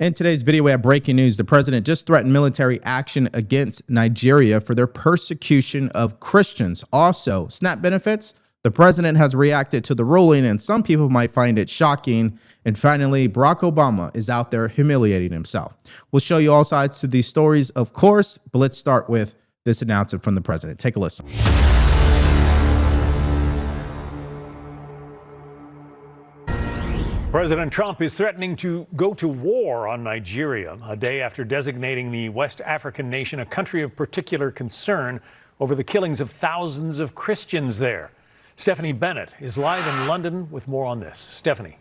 In today's video, we have breaking news. The president just threatened military action against Nigeria for their persecution of Christians. Also, SNAP benefits. The president has reacted to the ruling, and some people might find it shocking. And finally, Barack Obama is out there humiliating himself. We'll show you all sides to these stories, of course, but let's start with this announcement from the president. Take a listen. President Trump is threatening to go to war on Nigeria a day after designating the West African nation a country of particular concern over the killings of thousands of Christians there. Stephanie Bennett is live in London with more on this. Stephanie.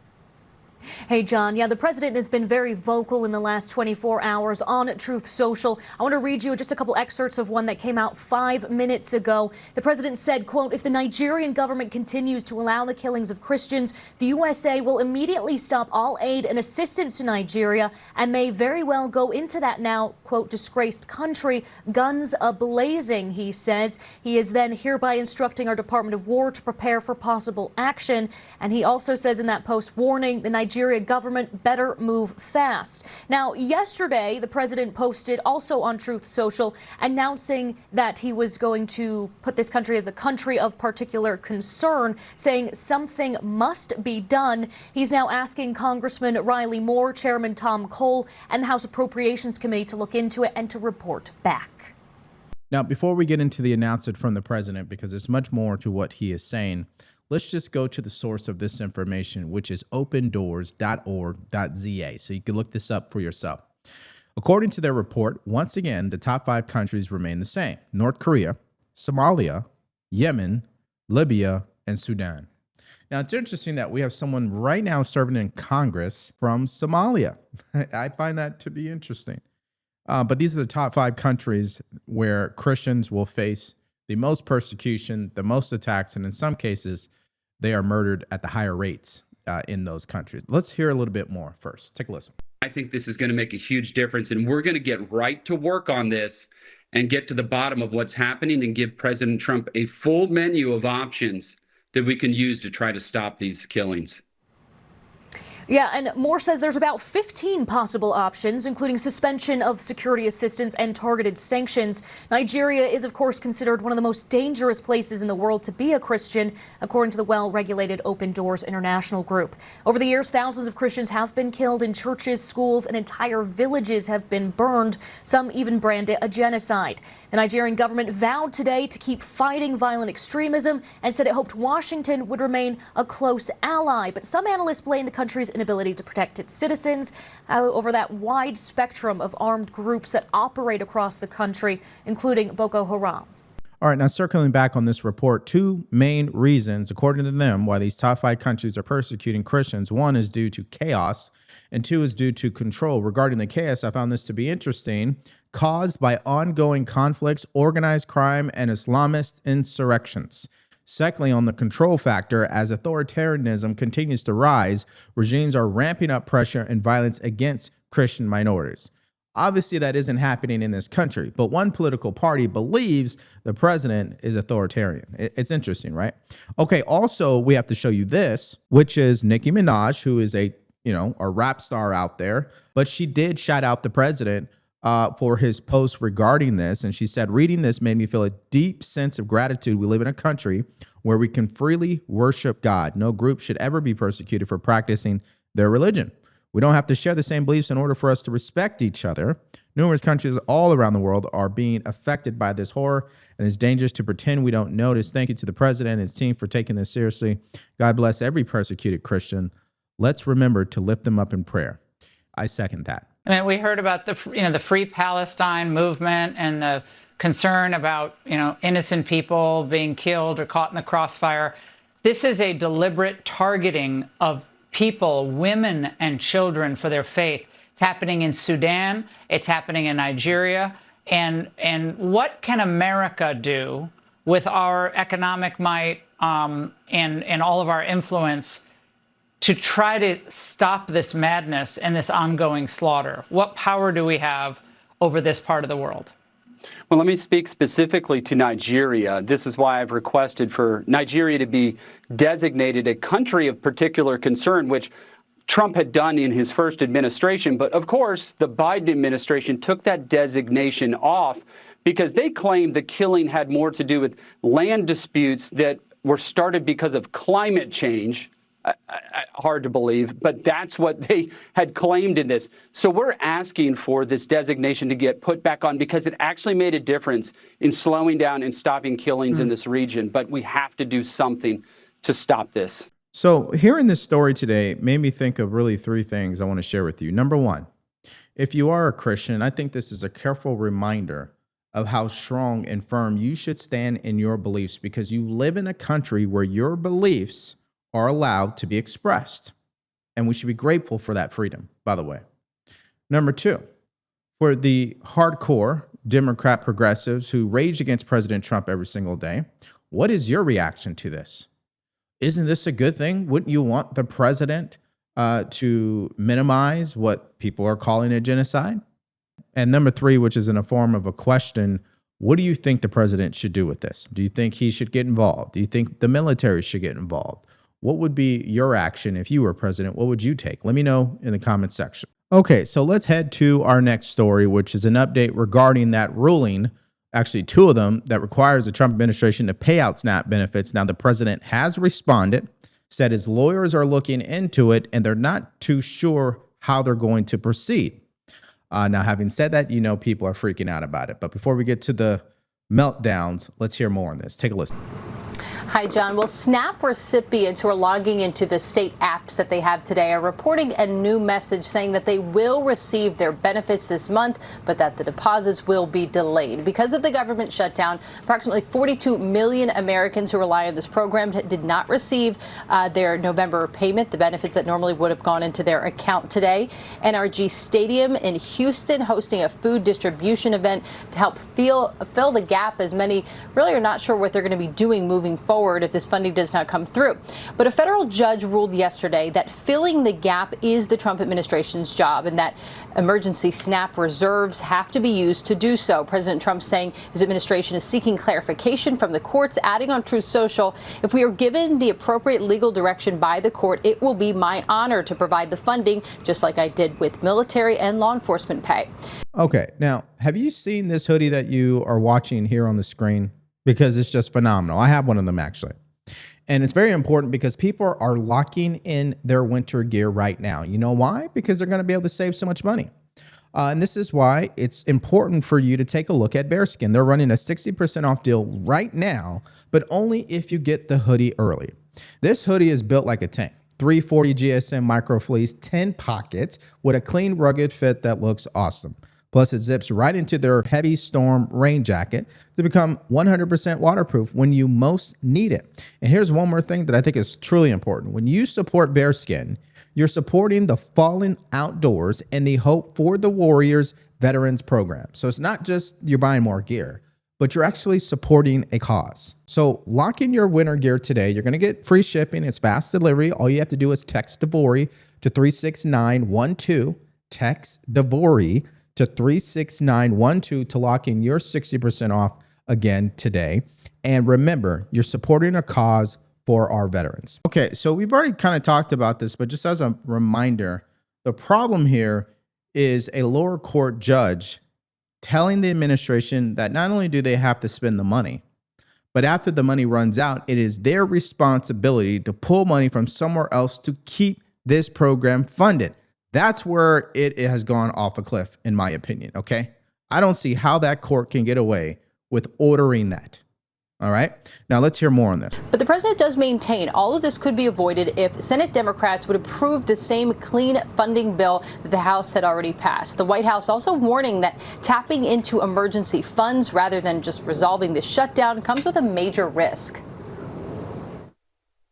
Hey, John. Yeah, the president has been very vocal in the last 24 hours on Truth Social. I want to read you just a couple excerpts of one that came out 5 minutes ago. The president said, quote, "If the Nigerian government continues to allow the killings of Christians, the USA will immediately stop all aid and assistance to Nigeria and may very well go into that now, quote, disgraced country, guns a-blazing," he says. He is then hereby instructing our Department of War to prepare for possible action. And he also says in that post, warning the Nigeria government better move fast. Now, yesterday, the president posted also on Truth Social announcing that he was going to put this country as a country of particular concern, saying something must be done. He's now asking Congressman Riley Moore, Chairman Tom Cole, and the House Appropriations Committee to look into it and to report back. Now, before we get into the announcement from the president, because there's much more to what he is saying, let's just go to the source of this information, which is opendoors.org.za. So you can look this up for yourself. According to their report, once again, the top 5 countries remain the same: North Korea, Somalia, Yemen, Libya, and Sudan. Now, it's interesting that we have someone right now serving in Congress from Somalia. I find that to be interesting. But these are the top 5 countries where Christians will face the most persecution, the most attacks, and in some cases, they are murdered at the higher rates in those countries. Let's hear a little bit more first. Take a listen. I think this is going to make a huge difference, and we're going to get right to work on this and get to the bottom of what's happening and give President Trump a full menu of options that we can use to try to stop these killings. Yeah, and Moore says there's about 15 possible options, including suspension of security assistance and targeted sanctions. Nigeria is, of course, considered one of the most dangerous places in the world to be a Christian, according to the well-regulated Open Doors International Group. Over the years, thousands of Christians have been killed in churches, schools, and entire villages have been burned. Some even brand it a genocide. The Nigerian government vowed today to keep fighting violent extremism and said it hoped Washington would remain a close ally. But some analysts blame the country's inability to protect its citizens over that wide spectrum of armed groups that operate across the country, including Boko Haram. All right, now circling back on this report, 2 main reasons, according to them, why these top 5 countries are persecuting Christians. 1 is due to chaos, and 2 is due to control. Regarding the chaos, I found this to be interesting, caused by ongoing conflicts, organized crime, and Islamist insurrections. Secondly, on the control factor, as authoritarianism continues to rise, regimes are ramping up pressure and violence against Christian minorities. Obviously, that isn't happening in this country, but one political party believes the president is authoritarian. It's interesting, right? Okay, also, we have to show you this, which is Nicki Minaj, who is a rap star out there, but she did shout out the president for his post regarding this. And she said, reading this made me feel a deep sense of gratitude. We live in a country where we can freely worship God. No group should ever be persecuted for practicing their religion. We don't have to share the same beliefs in order for us to respect each other. Numerous countries all around the world are being affected by this horror, and it's dangerous to pretend we don't notice. Thank you to the president and his team for taking this seriously. God bless every persecuted Christian. Let's remember to lift them up in prayer. I second that. I mean, we heard about the Free Palestine movement and the concern about, innocent people being killed or caught in the crossfire. This is a deliberate targeting of people, women and children for their faith. It's happening in Sudan. It's happening in Nigeria. And what can America do with our economic might and all of our influence to try to stop this madness and this ongoing slaughter? What power do we have over this part of the world? Well, let me speak specifically to Nigeria. This is why I've requested for Nigeria to be designated a country of particular concern, which Trump had done in his first administration. But of course, the Biden administration took that designation off because they claimed the killing had more to do with land disputes that were started because of climate change. Hard to believe, but that's what they had claimed in this. So we're asking for this designation to get put back on because it actually made a difference in slowing down and stopping killings in this region. But we have to do something to stop this. So hearing this story today made me think of really three things I want to share with you. Number one, if you are a Christian, I think this is a careful reminder of how strong and firm you should stand in your beliefs, because you live in a country where your beliefs are allowed to be expressed. And we should be grateful for that freedom, by the way. Number two, for the hardcore Democrat progressives who rage against President Trump every single day, what is your reaction to this? Isn't this a good thing? Wouldn't you want the president to minimize what people are calling a genocide? And number three, which is in a form of a question, what do you think the president should do with this? Do you think he should get involved? Do you think the military should get involved? What would be your action if you were president? What would you take? Let me know in the comments section. Okay, so let's head to our next story, which is an update regarding that ruling, actually two of them, that requires the Trump administration to pay out SNAP benefits. Now, the president has responded, said his lawyers are looking into it, and they're not too sure how they're going to proceed. Now, having said that, you know people are freaking out about it. But before we get to the meltdowns, let's hear more on this. Take a listen. Hi, John. Well, SNAP recipients who are logging into the state apps that they have today are reporting a new message saying that they will receive their benefits this month, but that the deposits will be delayed. Because of the government shutdown, approximately 42 million Americans who rely on this program did not receive their November payment, the benefits that normally would have gone into their account today. NRG Stadium in Houston hosting a food distribution event to help fill the gap, as many really are not sure what they're going to be doing moving forward if this funding does not come through. But a federal judge ruled yesterday that filling the gap is the Trump administration's job and that emergency SNAP reserves have to be used to do so. President Trump saying his administration is seeking clarification from the courts, adding on Truth Social, if we are given the appropriate legal direction by the court, it will be my honor to provide the funding, just like I did with military and law enforcement pay. Okay, now, have you seen this hoodie that you are watching here on the screen? Because it's just phenomenal. I have one of them, actually. And it's very important because people are locking in their winter gear right now. You know why? Because they're going to be able to save so much money. And this is why it's important for you to take a look at Bearskin. They're running a 60% off deal right now, but only if you get the hoodie early. This hoodie is built like a tank. 340 GSM micro fleece, 10 pockets with a clean, rugged fit that looks awesome. Plus, it zips right into their heavy storm rain jacket to become 100% waterproof when you most need it. And here's one more thing that I think is truly important. When you support Bearskin, you're supporting the fallen outdoors and the Hope for the Warriors Veterans Program. So it's not just you're buying more gear, but you're actually supporting a cause. So lock in your winter gear today. You're going to get free shipping. It's fast delivery. All you have to do is text DeVory to 36912. Text DeVory to 36912 to lock in your 60% off again today. And remember, you're supporting a cause for our veterans. Okay, so we've already kind of talked about this, but just as a reminder, the problem here is a lower court judge telling the administration that not only do they have to spend the money, but after the money runs out, it is their responsibility to pull money from somewhere else to keep this program funded. That's where it has gone off a cliff, in my opinion, okay? I don't see how that court can get away with ordering that, all right? Now, let's hear more on this. But the president does maintain all of this could be avoided if Senate Democrats would approve the same clean funding bill that the House had already passed. The White House also warning that tapping into emergency funds rather than just resolving the shutdown comes with a major risk.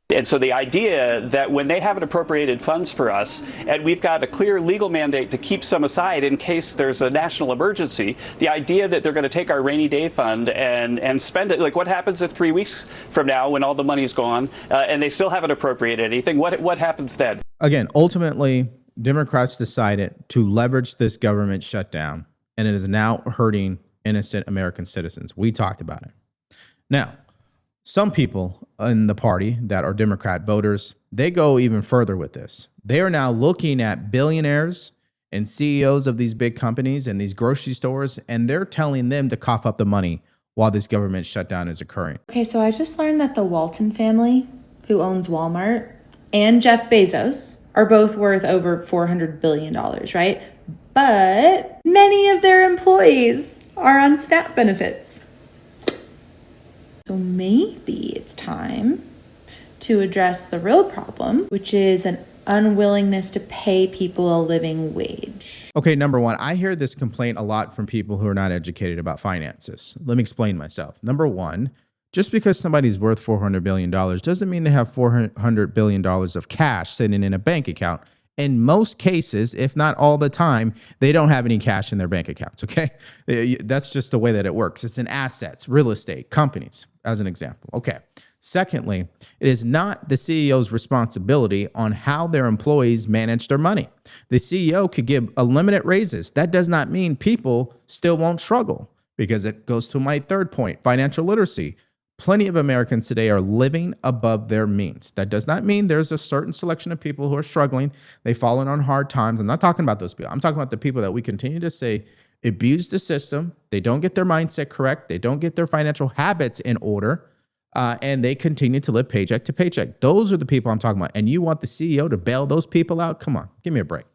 And so the idea that when they haven't appropriated funds for us, and we've got a clear legal mandate to keep some aside in case there's a national emergency, the idea that they're going to take our rainy day fund and spend it, like what happens if 3 weeks from now when all the money's gone and they still haven't appropriated anything, what happens then? Again, ultimately, Democrats decided to leverage this government shutdown, and it is now hurting innocent American citizens. We talked about it. Now, some people in the party that are Democrat voters, they go even further with this. They are now looking at billionaires and CEOs of these big companies and these grocery stores, and they're telling them to cough up the money while this government shutdown is occurring. Okay, so I just learned that the Walton family, who owns Walmart, and Jeff Bezos are both worth over $400 billion, right? But many of their employees are on SNAP benefits. So maybe it's time to address the real problem, which is an unwillingness to pay people a living wage. Okay, number one, I hear this complaint a lot from people who are not educated about finances. Let me explain myself. Number one, just because somebody's worth $400 billion doesn't mean they have $400 billion of cash sitting in a bank account. In most cases, if not all the time, they don't have any cash in their bank accounts, okay? That's just the way that it works. It's in assets, real estate, companies, as an example. Okay. Secondly, it is not the CEO's responsibility on how their employees manage their money. The CEO could give unlimited raises. That does not mean people still won't struggle, because it goes to my third point, financial literacy. Plenty of Americans today are living above their means. That does not mean there's a certain selection of people who are struggling. They've fallen on hard times. I'm not talking about those people. I'm talking about the people that we continue to say abuse the system. They don't get their mindset correct. They don't get their financial habits in order. And they continue to live paycheck to paycheck. Those are the people I'm talking about. And you want the CEO to bail those people out? Come on, give me a break.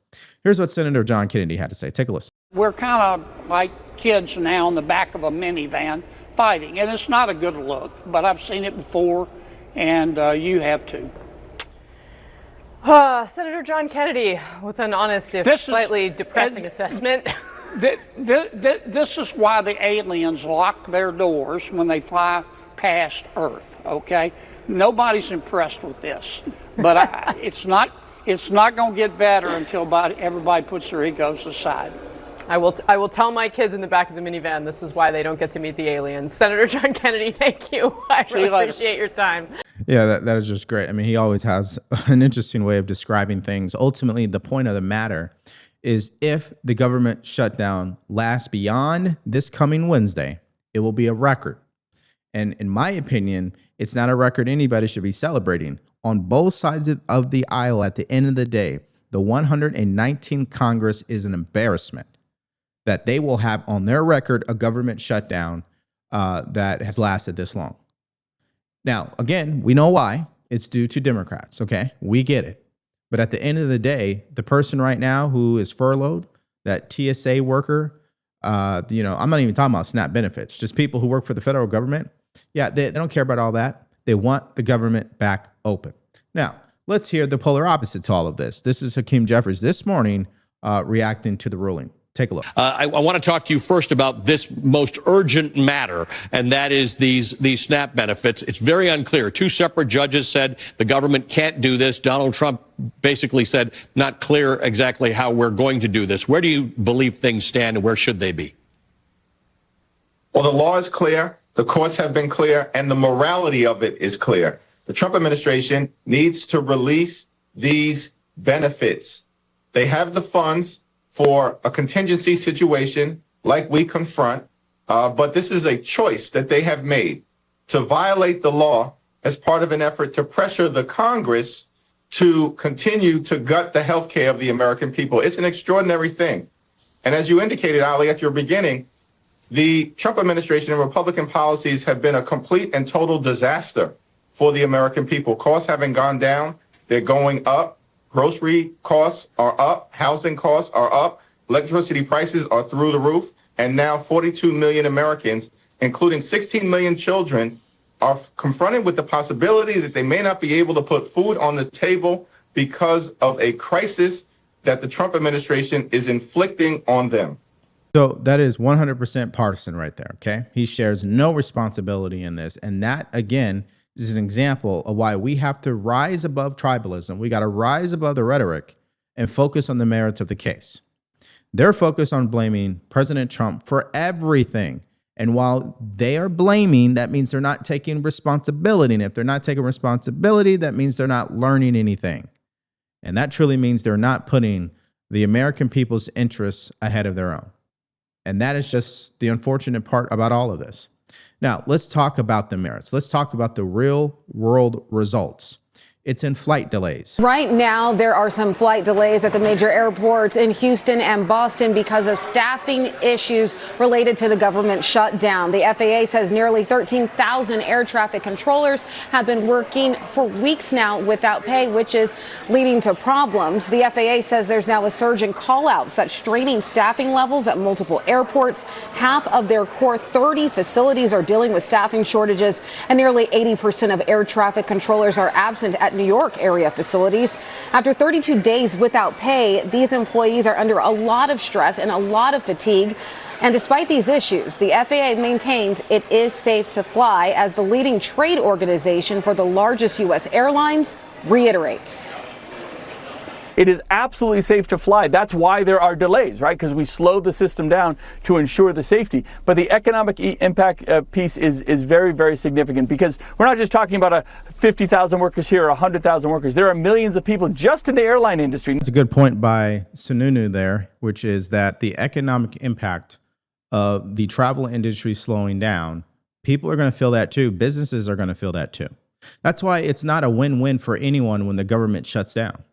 Here's what Senator John Kennedy had to say. Take a listen. We're kind of like kids now in the back of a minivan fighting, and it's not a good look, but I've seen it before, and you have too. Senator John Kennedy with an honest, if slightly depressing assessment. This is why the aliens lock their doors when they fly past Earth, okay? Nobody's impressed with this, but it's not going to get better until everybody puts their egos aside. I will tell my kids in the back of the minivan this is why they don't get to meet the aliens. Senator John Kennedy, thank you. I really appreciate your time. Yeah, that is just great. I mean, he always has an interesting way of describing things. Ultimately, the point of the matter is if the government shutdown lasts beyond this coming Wednesday, it will be a record. And in my opinion, it's not a record anybody should be celebrating. On both sides of the aisle, at the end of the day, the 119th Congress is an embarrassment that they will have on their record a government shutdown that has lasted this long. Now, again, we know why. It's due to Democrats, okay? We get it. But at the end of the day, the person right now who is furloughed, that TSA worker, I'm not even talking about SNAP benefits, just people who work for the federal government. Yeah, they don't care about all that. They want the government back open. Now, let's hear the polar opposite to all of this. This is Hakeem Jeffries this morning reacting to the ruling. Take a look. I want to talk to you first about this most urgent matter, and that is these SNAP benefits. It's very unclear. Two separate judges said the government can't do this. Donald Trump basically said not clear exactly how we're going to do this. Where do you believe things stand, and where should they be? Well, the law is clear. The courts have been clear, and the morality of it is clear. The Trump administration needs to release these benefits. They have the funds for a contingency situation like we confront, but this is a choice that they have made to violate the law as part of an effort to pressure the Congress to continue to gut the health care of the American people. It's an extraordinary thing. And as you indicated, Ali, at your beginning, the Trump administration and Republican policies have been a complete and total disaster for the American people. Costs haven't gone down. They're going up. Grocery costs are up. Housing costs are up. Electricity prices are through the roof. And now 42 million Americans, including 16 million children, are confronted with the possibility that they may not be able to put food on the table because of a crisis that the Trump administration is inflicting on them. So that is 100% partisan right there, okay? He shares no responsibility in this. And that, again, is an example of why we have to rise above tribalism. We got to rise above the rhetoric and focus on the merits of the case. They're focused on blaming President Trump for everything. And while they are blaming, that means they're not taking responsibility. And if they're not taking responsibility, that means they're not learning anything. And that truly means they're not putting the American people's interests ahead of their own. And that is just the unfortunate part about all of this. Now, let's talk about the merits. Let's talk about the real world results. It's in flight delays. Right now, there are some flight delays at the major airports in Houston and Boston because of staffing issues related to the government shutdown. The FAA says nearly 13,000 air traffic controllers have been working for weeks now without pay, which is leading to problems. The FAA says there's now a surge in call-outs that's straining staffing levels at multiple airports. Half of their core 30 facilities are dealing with staffing shortages, and nearly 80% of air traffic controllers are absent at New York area facilities. After 32 days without pay, these employees are under a lot of stress and a lot of fatigue. And despite these issues, the FAA maintains it is safe to fly, as the leading trade organization for the largest U.S. airlines reiterates. It is absolutely safe to fly. That's why there are delays, right? Because we slow the system down to ensure the safety. But the economic impact piece is very, very significant, because we're not just talking about 50,000 workers here or 100,000 workers. There are millions of people just in the airline industry. That's a good point by Sununu there, which is that the economic impact of the travel industry slowing down, people are going to feel that too. Businesses are going to feel that too. That's why it's not a win-win for anyone when the government shuts down.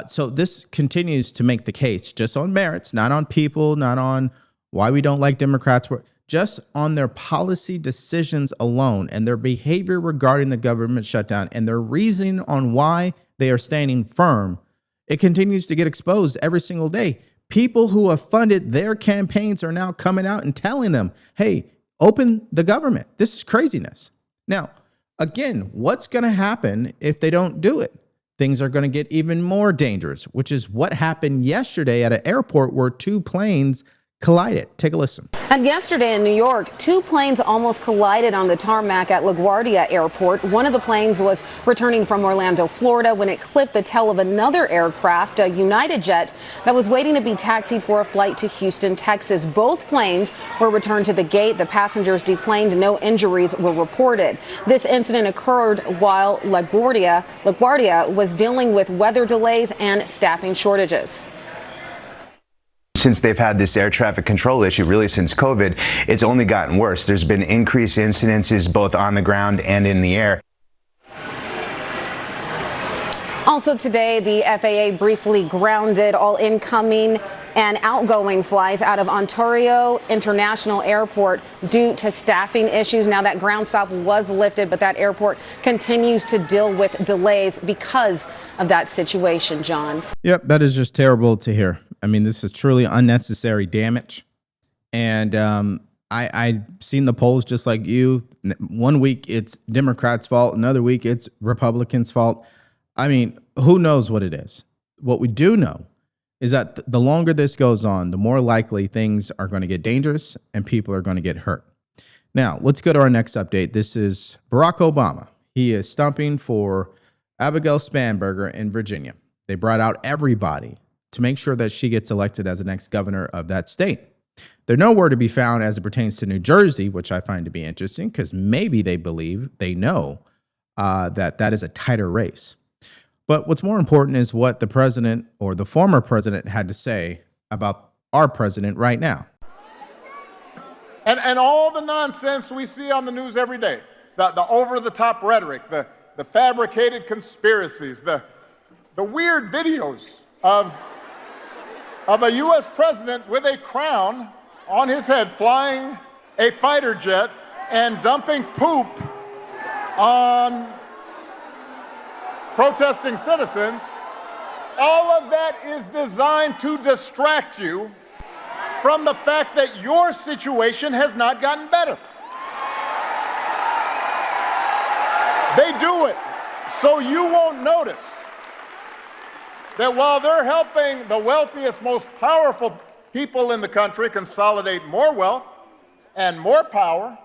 So this continues to make the case just on merits, not on people, not on why we don't like Democrats, just on their policy decisions alone and their behavior regarding the government shutdown and their reasoning on why they are standing firm. It continues to get exposed every single day. People who have funded their campaigns are now coming out and telling them, hey, open the government. This is craziness. Now, again, what's going to happen if they don't do it? Things are going to get even more dangerous, which is what happened yesterday at an airport where two planes collided. Take a listen. And yesterday in New York, two planes almost collided on the tarmac at LaGuardia Airport. One of the planes was returning from Orlando, Florida, when it clipped the tail of another aircraft, a United jet, that was waiting to be taxied for a flight to Houston, Texas. Both planes were returned to the gate. The passengers deplaned. No injuries were reported. This incident occurred while LaGuardia was dealing with weather delays and staffing shortages. Since they've had this air traffic control issue, really since COVID, it's only gotten worse. There's been increased incidences both on the ground and in the air. Also today, the FAA briefly grounded all incoming and outgoing flights out of Ontario International Airport due to staffing issues. Now, that ground stop was lifted, but that airport continues to deal with delays because of that situation, John. Yep, that is just terrible to hear. I mean, this is truly unnecessary damage. And I've seen the polls just like you. 1 week it's Democrats' fault. Another week it's Republicans' fault. I mean, who knows what it is? What we do know is that the longer this goes on, the more likely things are going to get dangerous and people are going to get hurt. Now, let's go to our next update. This is Barack Obama. He is stumping for Abigail Spanberger in Virginia. They brought out everybody to make sure that she gets elected as the next governor of that state. They're nowhere to be found as it pertains to New Jersey, which I find to be interesting because maybe they know that is a tighter race. But what's more important is what the president or the former president had to say about our president right now. And all the nonsense we see on the news every day, the over-the-top rhetoric, the fabricated conspiracies, the weird videos of a U.S. president with a crown on his head flying a fighter jet and dumping poop on protesting citizens, all of that is designed to distract you from the fact that your situation has not gotten better. They do it so you won't notice that while they're helping the wealthiest, most powerful people in the country consolidate more wealth and more power,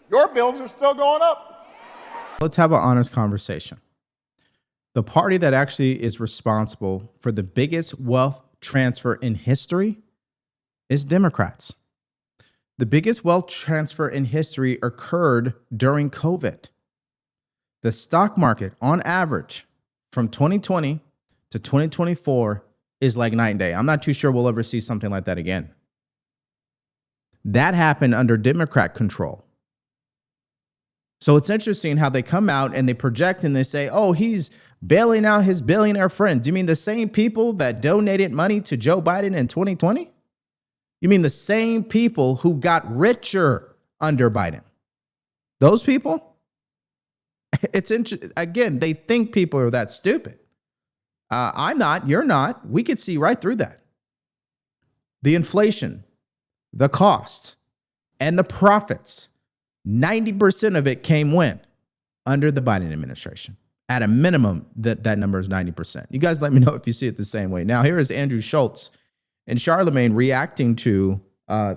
your bills are still going up. Let's have an honest conversation. The party that actually is responsible for the biggest wealth transfer in history is Democrats. The biggest wealth transfer in history occurred during COVID. The stock market, on average, from 2020 to 2024 is like night and day. I'm not too sure we'll ever see something like that again. That happened under Democrat control. So it's interesting how they come out and they project and they say, oh, he's bailing out his billionaire friends. You mean the same people that donated money to Joe Biden in 2020? You mean the same people who got richer under Biden? Those people? It's interesting. Again, they think people are that stupid. I'm not. You're not. We could see right through that. The inflation, the cost, and the profits, 90% of it came when? Under the Biden administration. At a minimum, that number is 90%. You guys let me know if you see it the same way. Now, here is Andrew Schultz and Charlemagne reacting to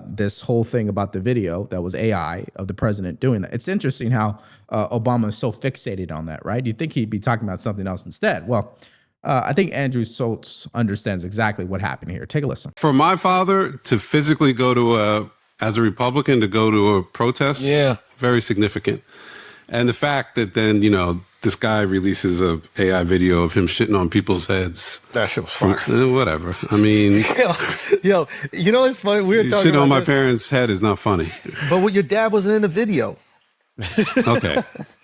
this whole thing about the video that was AI of the president doing that. It's interesting how Obama is so fixated on that, right? You'd think he'd be talking about something else instead. Well, I think Andrew Schultz understands exactly what happened here. Take a listen. For my father to physically go to as a Republican, to go to a protest, very significant. And the fact that then, this guy releases a AI video of him shitting on people's heads. That shit was fire. Whatever. I mean, yo, you know what's funny? We were talking shit about on my this. parents' head is not funny. But your dad wasn't in the video. Okay.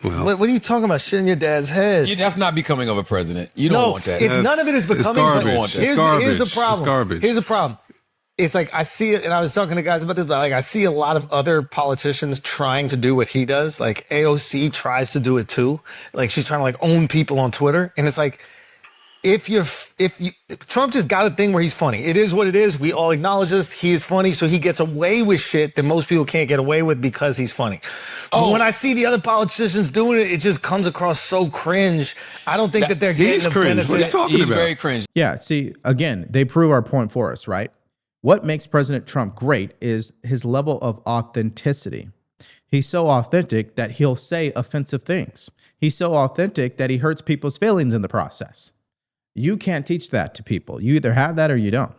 Well, what are you talking about? Shitting your dad's head? That's not becoming of a president. You don't want that. None of it is becoming. It's garbage. Here's the problem. It's garbage. Here's the problem. It's like I see it, and I was talking to guys about this, but like I see a lot of other politicians trying to do what he does. Like AOC tries to do it too. Like she's trying to like own people on Twitter, and it's like if Trump just got a thing where he's funny. It is what it is. We all acknowledge this. He is funny, so he gets away with shit that most people can't get away with because he's funny. But when I see the other politicians doing it, it just comes across so cringe. I don't think that they're getting the benefit. What are you talking about? Very cringe. Yeah, see, again, they prove our point for us, right? What makes President Trump great is his level of authenticity. He's so authentic that he'll say offensive things. He's so authentic that he hurts people's feelings in the process. You can't teach that to people. You either have that or you don't.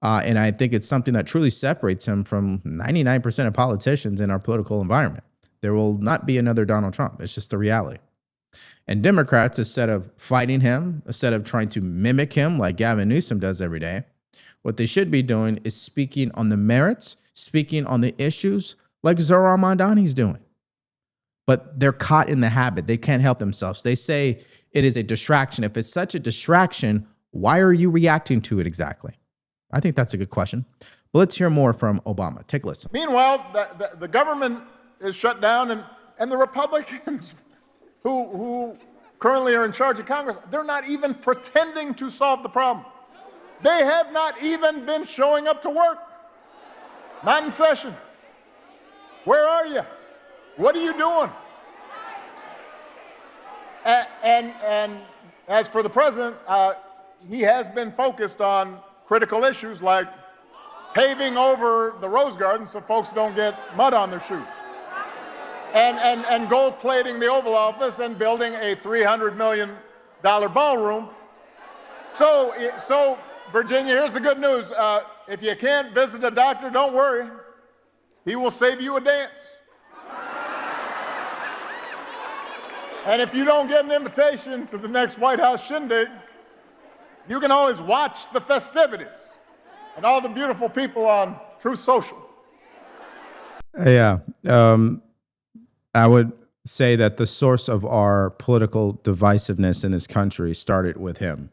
And I think it's something that truly separates him from 99% of politicians in our political environment. There will not be another Donald Trump. It's just a reality. And Democrats, instead of fighting him, instead of trying to mimic him like Gavin Newsom does every day, what they should be doing is speaking on the merits, speaking on the issues like Zohran Mamdani's doing. But they're caught in the habit. They can't help themselves. They say it is a distraction. If it's such a distraction, why are you reacting to it exactly? I think that's a good question. But let's hear more from Obama. Take a listen. Meanwhile, the government is shut down, and the Republicans who currently are in charge of Congress, they're not even pretending to solve the problem. They have not even been showing up to work. Not in session. Where are you? What are you doing? And as for the president, he has been focused on critical issues like paving over the Rose Garden so folks don't get mud on their shoes, and gold plating the Oval Office and building a $300 million ballroom. So Virginia, here's the good news. If you can't visit a doctor, don't worry. He will save you a dance. And if you don't get an invitation to the next White House shindig, you can always watch the festivities and all the beautiful people on Truth Social. Yeah. I would say that the source of our political divisiveness in this country started with him.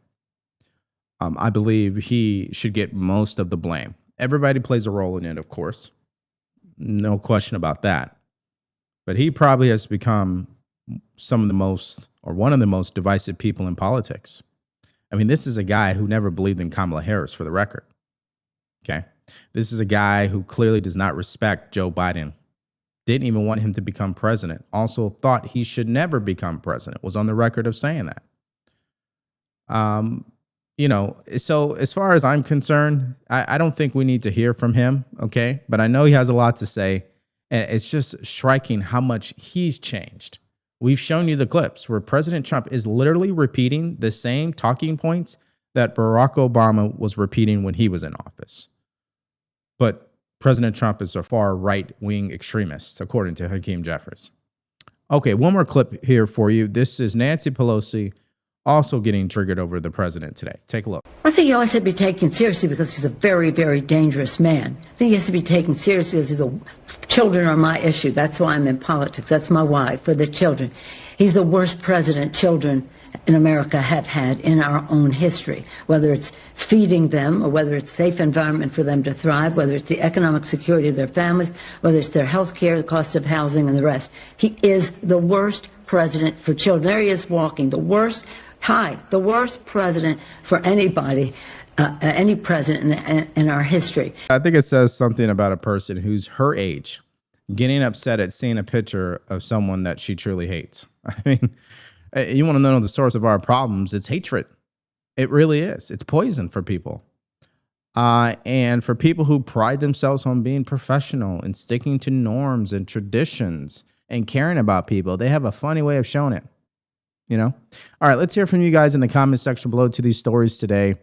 I believe he should get most of the blame. Everybody plays a role in it, of course. No question about that. But he probably has become some of the most, or one of the most divisive people in politics. I mean, this is a guy who never believed in Kamala Harris, for the record. Okay. This is a guy who clearly does not respect Joe Biden. Didn't even want him to become president. Also thought he should never become president. Was on the record of saying that. So as far as I'm concerned, I don't think we need to hear from him, okay? But I know he has a lot to say, and it's just striking how much he's changed. We've shown you the clips where President Trump is literally repeating the same talking points that Barack Obama was repeating when he was in office. But President Trump is a far right-wing extremist, according to Hakeem Jeffries. Okay, one more clip here for you. This is Nancy Pelosi also getting triggered over the president today. Take a look. I think he always has to be taken seriously because he's a very, very dangerous man. I think he has to be taken seriously because he's a Children are my issue. That's why I'm in politics. That's my why, for the children. He's the worst president children in America have had in our own history, whether it's feeding them or whether it's safe environment for them to thrive, whether it's the economic security of their families, whether it's their health care, the cost of housing, and the rest. He is the worst president for children. There he is walking, the worst president for anybody, any president in our history. I think it says something about a person who's her age getting upset at seeing a picture of someone that she truly hates. I mean, you want to know the source of our problems? It's hatred. It really is. It's poison for people. And for people who pride themselves on being professional and sticking to norms and traditions and caring about people, they have a funny way of showing it, you know? All right, let's hear from you guys in the comment section below to these stories today.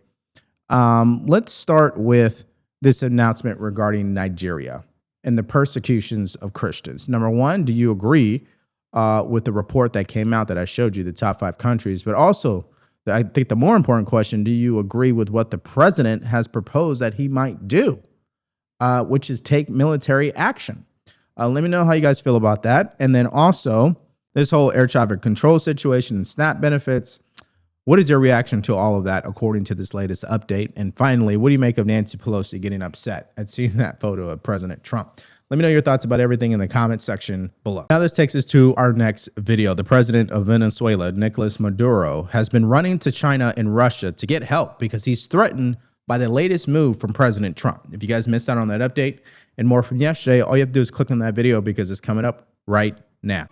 Let's start with this announcement regarding Nigeria and the persecutions of Christians. Number one, do you agree with the report that came out that I showed you, the top 5 countries? But also, I think the more important question, do you agree with what the president has proposed that he might do, which is take military action? Let me know how you guys feel about that. And then also, this whole air traffic control situation and SNAP benefits. What is your reaction to all of that according to this latest update? And finally, what do you make of Nancy Pelosi getting upset at seeing that photo of President Trump? Let me know your thoughts about everything in the comment section below. Now this takes us to our next video. The president of Venezuela, Nicolas Maduro, has been running to China and Russia to get help because he's threatened by the latest move from President Trump. If you guys missed out on that update and more from yesterday, all you have to do is click on that video because it's coming up right now.